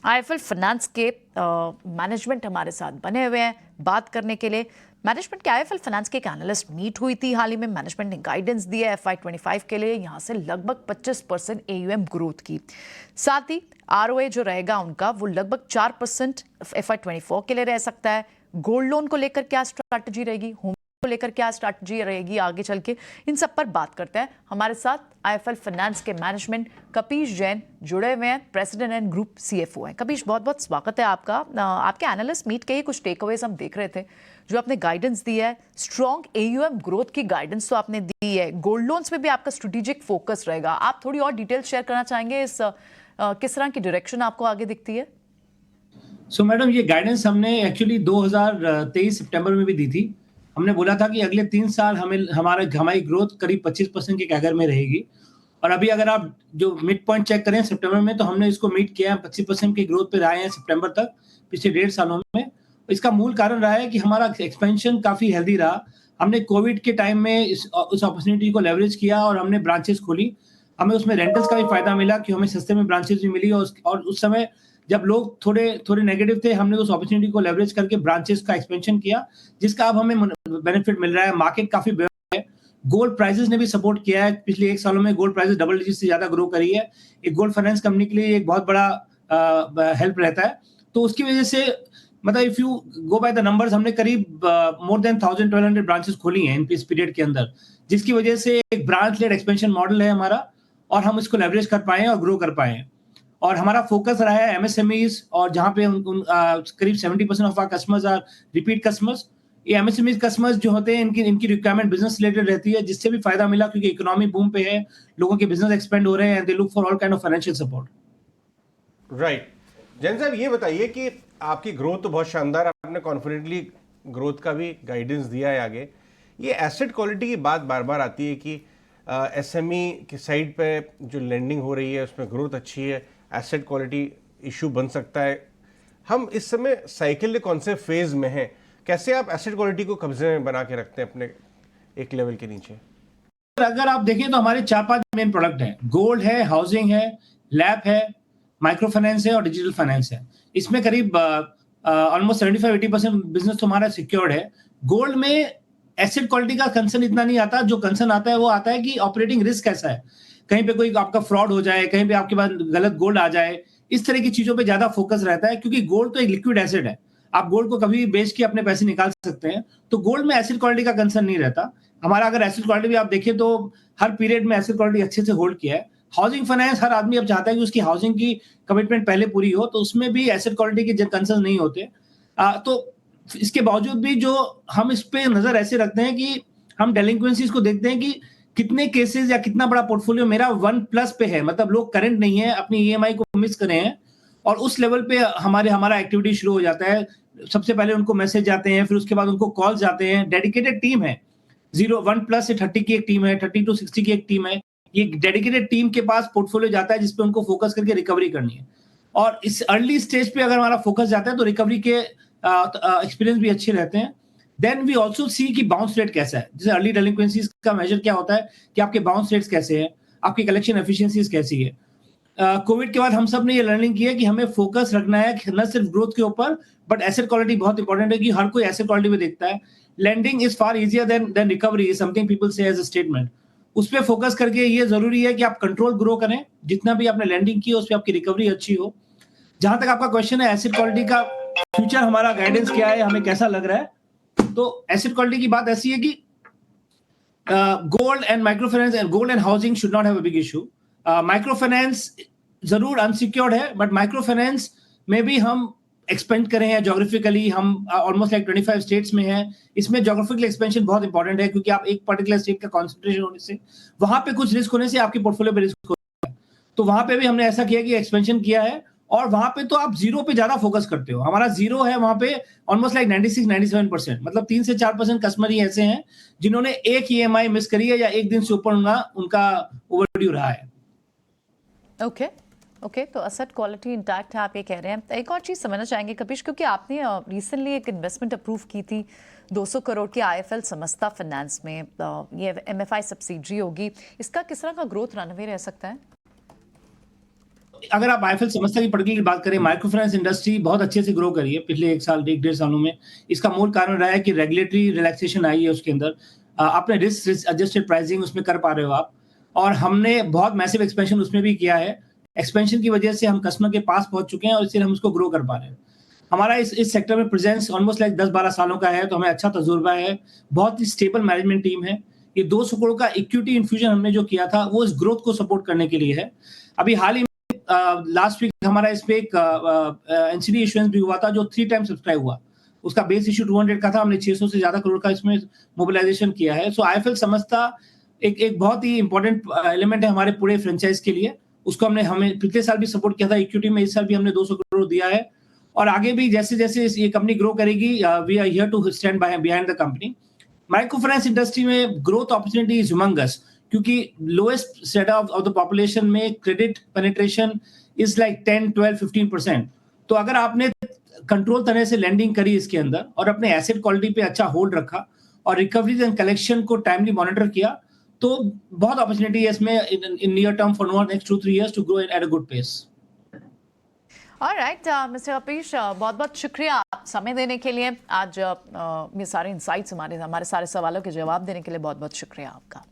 IFL finance के management हमारे साथ बने हुए हैं बात करने के लिए। मैनेजमेंट के आईएफएल फाइनेंस की एक एनालिस्ट मीट हुई थी हाल ही में। मैनेजमेंट ने गाइडेंस दिया है FY25 के लिए, यहां से लगभग 25% AUM ग्रोथ की, साथ ही ROA जो रहेगा उनका वो लगभग 4% FY24 के लिए रह सकता है। गोल्ड लोन को लेकर क्या स्ट्रैटेजी रहेगी, होम को लेकर क्या स्ट्रैटेजी रहेगी आगे चल के, इन सब पर बात करते हैं। हमारे साथ आईएफएल फाइनेंस के मैनेजमेंट कपीश जैन जुड़े हुए हैं, प्रेसिडेंट एंड ग्रुप CFO हैं। कपीश, बहुत बहुत स्वागत है आपका। आपके एनालिस्ट मीट के ही कुछ टेकअवेज हम देख रहे थे, जो आपने गाइडेंस दी है। स्ट्रॉन्ग AUM ग्रोथ की गाइडेंस तो आपने दी है, गोल्ड लोन्स में भी आपका स्ट्रेटेजिक फोकस रहेगा। आप थोड़ी और डिटेल शेयर करना चाहेंगे, इस किस तरह की डायरेक्शन आपको आगे दिखती है? मैडम, ये गाइडेंस हमने एक्चुअली 2023 सितंबर में भी दी थी। हमने बोला था कि अगले 3 साल हमारी ग्रोथ करीब 25% के कैगर में रहेगी। और अभी अगर आप जो मिड पॉइंट चेक करें सितंबर में, तो हमने इसको मीट किया है, 25% की ग्रोथ पे रहे हैं सितंबर तक पिछले 1.5 सालों में। इसका मूल कारण रहा है कि हमारा एक्सपेंशन काफी हेल्दी रहा। हमने कोविड के टाइम में उस अपॉर्चुनिटी को लेवरेज किया और हमने ब्रांचेस खोली। हमें उसमें रेंटल्स का भी फायदा मिला कि हमें सस्ते में ब्रांचेस भी मिली, और उस समय जब लोग थोड़े नेगेटिव थे, हमने उस अपॉर्चुनिटी को लेवरेज करके ब्रांचेस का एक्सपेंशन किया, जिसका अब हमें बेनिफिट मिल रहा है। मार्केट काफी है, गोल्ड प्राइसेस ने भी सपोर्ट किया है। पिछले 1 सालों में गोल्ड प्राइसेस डबल डिजिट से ज्यादा ग्रो करी है। एक गोल्ड फाइनेंस कंपनी के लिए एक बहुत बड़ा हेल्प रहता है। तो उसकी वजह से मतलब if you go by the numbers, हमने करीब मोर देन 1200 ब्रांचेस खोली हैं इस पीरियड के अंदर, जिसकी वजह से एक ब्रांच लेड एक्सपेंशन मॉडल है हमारा, और हम इसको लेवरेज कर पाए और ग्रो कर पाए। और हमारा फोकस रहा है MSMEs, और जहां पे करीब 70% of our customers are repeat customers. ये MSME कस्टमर्स जो होते हैं, इनकी रिक्वायरमेंट बिजनेस रिलेटेड रहती है, जिससे भी फायदा मिला, क्योंकि इकोनॉमी बूम पे है, लोगों के बिजनेस एक्सपेंड हो रहे हैं, they look for all kind of financial support. Right. Jain साहब, ये बताइए कि आपकी ग्रोथ तो बहुत शानदार, आपने कॉन्फिडेंटली ग्रोथ का भी गाइडेंस दिया है आगे। ये एसेट क्वालिटी की बात बार बार आती है कि SME की साइड पे जो लेंडिंग हो रही है उसमें ग्रोथ अच्छी है, एसेट क्वालिटी इशू बन सकता है। हम इस समय साइकिल के कौन से फेज में हैं? कैसे आप एसेट क्वालिटी को कब्जे में बना के रखते हैं अपने एक लेवल के नीचे? अगर आप देखें तो हमारे 4-5 मेन प्रोडक्ट हैं। गोल्ड है, हाउसिंग है, लैब है, माइक्रो फाइनेंस है और डिजिटल फाइनेंस है। इसमें करीब ऑलमोस्ट 75-80% बिजनेस तो हमारा सिक्योर्ड है। गोल्ड में एसेट क्वालिटी का कंसर्न इतना नहीं आता। जो कंसर्न आता है वो आता है कि ऑपरेटिंग रिस्क कैसा है, कहीं पे कोई आपका फ्रॉड हो जाए, कहीं पे आपके पास गलत गोल्ड आ जाए, इस तरह की चीजों पे ज्यादा फोकस रहता है, क्योंकि गोल्ड तो एक लिक्विड एसेट है। आप गोल्ड को कभी भी बेच के अपने पैसे निकाल सकते हैं, तो गोल्ड में एसेट क्वालिटी का कंसर्न नहीं रहता हमारा। अगर एसेट क्वालिटी भी आप देखें तो हर पीरियड में एसेट क्वालिटी अच्छे से होल्ड किया है। हाउसिंग फाइनेंस, हर आदमी अब चाहता है कि उसकी हाउसिंग की कमिटमेंट पहले पूरी हो, तो उसमें भी एसेट क्वालिटी के कंसर्न नहीं होते। तो इसके बावजूद भी जो हम इस पे नजर ऐसे रखते हैं कि हम डेलिंक्वेंसीज को देखते हैं कि कितने केसेस या कितना बड़ा पोर्टफोलियो मेरा 1+ पे है, मतलब लोग करंट नहीं है, अपनी EMI को मिस करे हैं, और उस लेवल पे हमारा एक्टिविटी शुरू हो जाता है। सबसे पहले उनको मैसेज जाते हैं, फिर उसके बाद उनको कॉल्स जाते हैं। डेडिकेटेड टीम है, 1+ से 30 की एक टीम है, 30 to 60 की एक टीम है। ये डेडिकेटेड टीम के पास पोर्टफोलियो जाता है, जिसपे उनको फोकस करके रिकवरी करनी है। और इस अर्ली स्टेज पे अगर हमारा फोकस जाता है तो रिकवरी के एक्सपीरियंस भी अच्छे रहते हैं। देन वी ऑल्सो सी कि बाउंस रेट कैसा है। जैसे अर्ली डेलिंक्वेंसीज का मेजर क्या होता है कि आपके बाउंस रेट्स कैसे हैं, आपकी कलेक्शन एफिशिएंसीज कैसी है। कोविड के बाद हम सब ने ये लर्निंग की है कि हमें फोकस रखना है न सिर्फ ग्रोथ के ऊपर, बट एसेट क्वालिटी बहुत इंपॉर्टेंट है, कि हर कोई एसेट क्वालिटी में देखता है। Lending is far easier than recovery, is something people से एज अ स्टेटमेंट। उस पर फोकस करके ये जरूरी है कि आप कंट्रोल ग्रो करें, जितना भी आपने लैंडिंग की उस पर आपकी रिकवरी अच्छी हो। जहां तक आपका क्वेश्चन है एसेट क्वालिटी का फ्यूचर, हमारा गाइडेंस क्या है, हमें कैसा लग रहा है, तो एसेट क्वालिटी की बात ऐसी है कि gold and micro finance and gold and housing should not have a big issue. Micro finance जरूर अनसिक्योर्ड है, बट माइक्रो फाइनेंस में भी हम एक्सपेंड करें हैं जोग्राफिकली। हम ऑलमोस्ट लाइक 25 स्टेट्स में हैं। इसमें जोग्राफिकल एक्सपेंशन बहुत इंपॉर्टेंट है, क्योंकि आप एक पर्टिकुलर स्टेट का कॉन्सेंट्रेशन होने से, वहां पे कुछ रिस्क होने से आपकी पोर्टफोलियो पे रिस्क होता है। तो वहां पे भी हमने ऐसा किया कि एक्सपेंशन किया है, और वहां पे तो आप जीरो पे ज्यादा फोकस करते हो। हमारा जीरो है वहां पे ऑलमोस्ट लाइक 96-97%, मतलब 3 से 4% कस्टमर ही ऐसे हैं जिन्होंने एक EMI मिस करी है या एक दिन से ऊपर उनका ओवरड्यू रहा है। ओके, तो असेट क्वालिटी इंटैक्ट है, आप ये कह रहे हैं। एक और चीज़ समझना चाहेंगे कपीश, क्योंकि आपने रिसेंटली एक इन्वेस्टमेंट अप्रूव की थी 200 करोड़ की IFL समस्ता फाइनेंस में। ये MFI सब्सिडरी होगी, इसका किस तरह का ग्रोथ रनवे रह सकता है? अगर आप आईएफएल समस्या की पर्टिकुलरली बात करें, माइक्रो फाइनेंस इंडस्ट्री बहुत अच्छे से ग्रो करी है पिछले 1 साल, 1 डेढ़ सालों में। इसका मूल कारण रहा है कि रेगुलेटरी रिलैक्सेशन आई है उसके अंदर। आपने रिस्क एडजस्टेड प्राइसिंग उसमें कर पा रहे हो आप, और हमने बहुत मैसिव एक्सपेंशन उसमें भी किया है। एक्सपेंशन की वजह से हम कस्टमर के पास पहुँच चुके हैं और इसलिए हम उसको ग्रो कर पा रहे हैं। हमारा इस सेक्टर में प्रेजेंस ऑलमोस्ट लाइक 10-12 सालों का है, तो हमें अच्छा तजुर्बा है। बहुत ही स्टेबल मैनेजमेंट टीम है। ये 200 करोड़ का इक्विटी इन्फ्यूजन हमने जो किया था, वो इस ग्रोथ को सपोर्ट करने के लिए है। अभी हाल ही लास्ट वीक हमारा इस पे एक एनसीडी इशुएंस भी हुआ था, जो 3 टाइम सब्सक्राइब हुआ। उसका बेस इश्यू 200 का था, हमने 600 से ज्यादा करोड़ का इसमें मोबिलाइजेशन किया है। सो आईएफएल समझता एक बहुत ही इंपॉर्टेंट एलिमेंट है हमारे पूरे फ्रेंचाइज के लिए। उसको हमें पिछले साल भी सपोर्ट किया था इक्विटी में, इस साल भी हमने 200 करोड़ दिया है, और आगे भी जैसे-जैसे ये कंपनी ग्रो करेगी, we are here to stand behind the company. Micro finance industry में ग्रोथ अपॉर्चुनिटी इज ह्यूमंगस, क्योंकि lowest set of the population में क्रेडिट पेनिट्रेशन इज लाइक 10, 12, 15%। तो अगर आपने कंट्रोल तरह से लैंडिंग करी इसके अंदर और अपने एसेट क्वालिटी पे अच्छा होल्ड रखा और रिकवरीज एंड कलेक्शन को टाइमली मॉनिटर किया, तो बहुत अपॉर्चुनिटी है इसमें in near term for next 2-3 years to grow at a good pace. Alright mister Apish, बहुत बहुत शुक्रिया आप समय देने के लिए। आज ये सारे इंसाइट्स हमारे सारे सवालों के जवाब देने के लिए बहुत बहुत शुक्रिया आपका।